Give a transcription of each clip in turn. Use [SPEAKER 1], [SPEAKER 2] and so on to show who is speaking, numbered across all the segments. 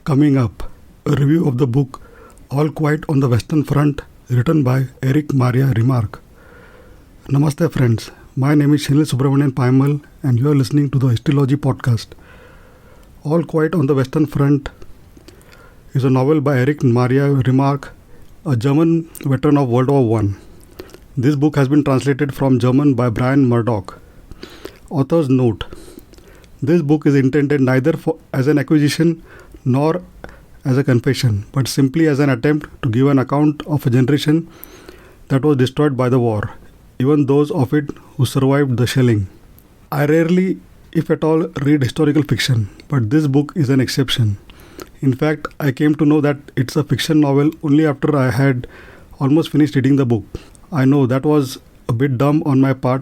[SPEAKER 1] Coming up, a review of the book All Quiet on the Western Front, written by Erich Remarque. Namaste friends, my name is Shinil Subramanian Paimal and you are listening to the Histology podcast. All Quiet on the Western Front is a novel by Erich Remarque, a German veteran of World War I. This book has been translated from German by Brian Murdoch. Author's note: this book is intended neither as an acquisition nor as a confession, but simply as an attempt to give an account of a generation that was destroyed by the war, even those of it who survived the shelling. I rarely, if at all, read historical fiction, but this book is an exception. In fact, I came to know that it's a fiction novel only after I had almost finished reading the book. I know that was a bit dumb on my part,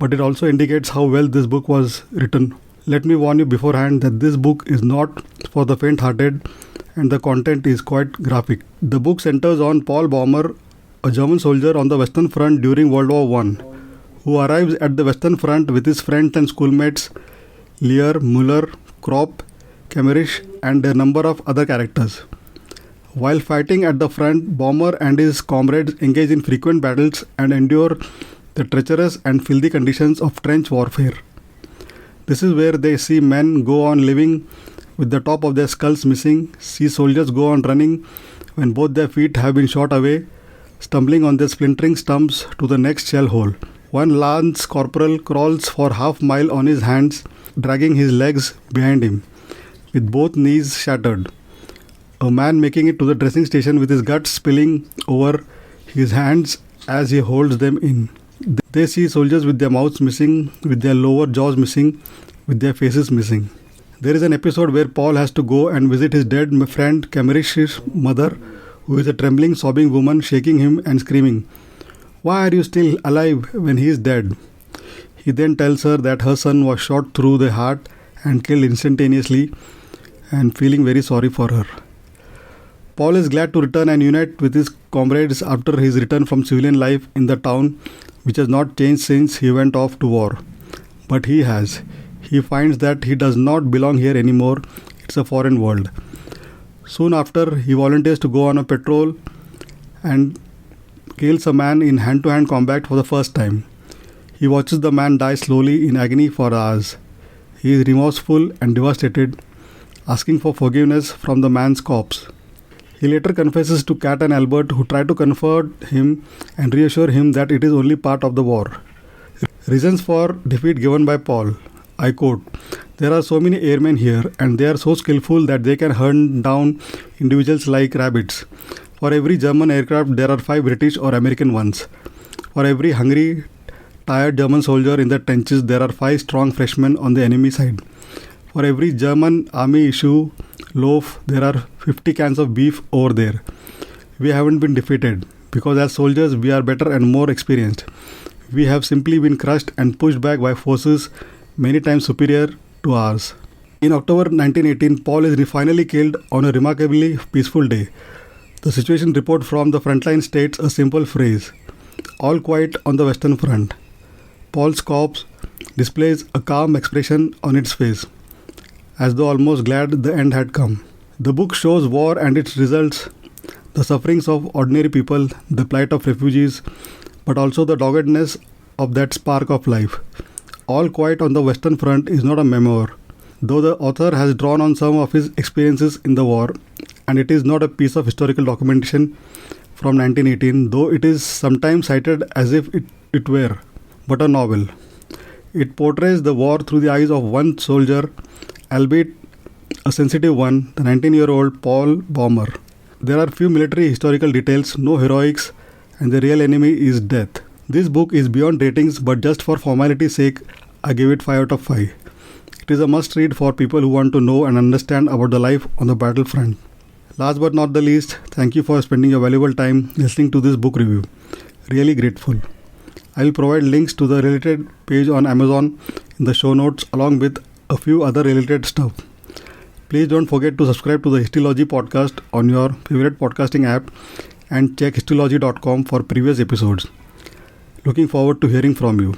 [SPEAKER 1] but it also indicates how well this book was written. Let me warn you beforehand that this book is not for the faint-hearted and the content is quite graphic. The book centers on Paul Bäumer, a German soldier on the Western Front during World War I, who arrives at the Western Front with his friends and schoolmates Leer, Müller, Kropp, Kemmerich and a number of other characters. While fighting at the front, Bäumer and his comrades engage in frequent battles and endure the treacherous and filthy conditions of trench warfare. This is where they see men go on living with the top of their skulls missing, see soldiers go on running when both their feet have been shot away, stumbling on their splintering stumps to the next shell hole. One lance corporal crawls for half-mile on his hands, dragging his legs behind him, with both knees shattered. A man making it to the dressing station with his guts spilling over his hands as he holds them in. They see soldiers with their mouths missing, with their lower jaws missing, with their faces missing. There is an episode where Paul has to go and visit his dead friend Kemmerich's mother, who is a trembling, sobbing woman shaking him and screaming, "Why are you still alive when he is dead?" He then tells her that her son was shot through the heart and killed instantaneously, and feeling very sorry for her. Paul is glad to return and unite with his comrades after his return from civilian life in the town, which has not changed since he went off to war. But he has. He finds that he does not belong here anymore. It's a foreign world. Soon after, he volunteers to go on a patrol and kills a man in hand-to-hand combat for the first time. He watches the man die slowly in agony for hours. He is remorseful and devastated, asking for forgiveness from the man's corpse. He later confesses to Kat and Albert, who try to comfort him and reassure him that it is only part of the war. Reasons for defeat given by Paul. I quote, "There are so many airmen here and they are so skillful that they can hunt down individuals like rabbits. For every German aircraft, there are 5 British or American ones. For every hungry, tired German soldier in the trenches, there are 5 strong freshmen on the enemy side. For every German army issue loaf, there are 50 cans of beef over there. We haven't been defeated because as soldiers we are better and more experienced. We have simply been crushed and pushed back by forces many times superior to ours." In October 1918, Paul is finally killed on a remarkably peaceful day. The situation report from the frontline states a simple phrase: "All quiet on the Western Front." Paul's corpse displays a calm expression on its face, as though almost glad the end had come. The book shows war and its results, the sufferings of ordinary people, the plight of refugees, but also the doggedness of that spark of life. All Quiet on the Western Front is not a memoir, though the author has drawn on some of his experiences in the war, and it is not a piece of historical documentation from 1918, though it is sometimes cited as if it were, but a novel. It portrays the war through the eyes of one soldier, albeit a sensitive one, the 19-year-old Paul Bäumer. There are few military historical details, no heroics, and the real enemy is death. This book is beyond ratings, but just for formality's sake, I give it 5 out of 5. It is a must-read for people who want to know and understand about the life on the battlefront. Last but not the least, thank you for spending your valuable time listening to this book review. Really grateful. I will provide links to the related page on Amazon in the show notes along with a few other related stuff. Please don't forget to subscribe to the Histology podcast on your favorite podcasting app and check histology.com for previous episodes. Looking forward to hearing from you.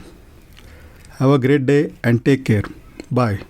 [SPEAKER 1] Have a great day and take care. Bye.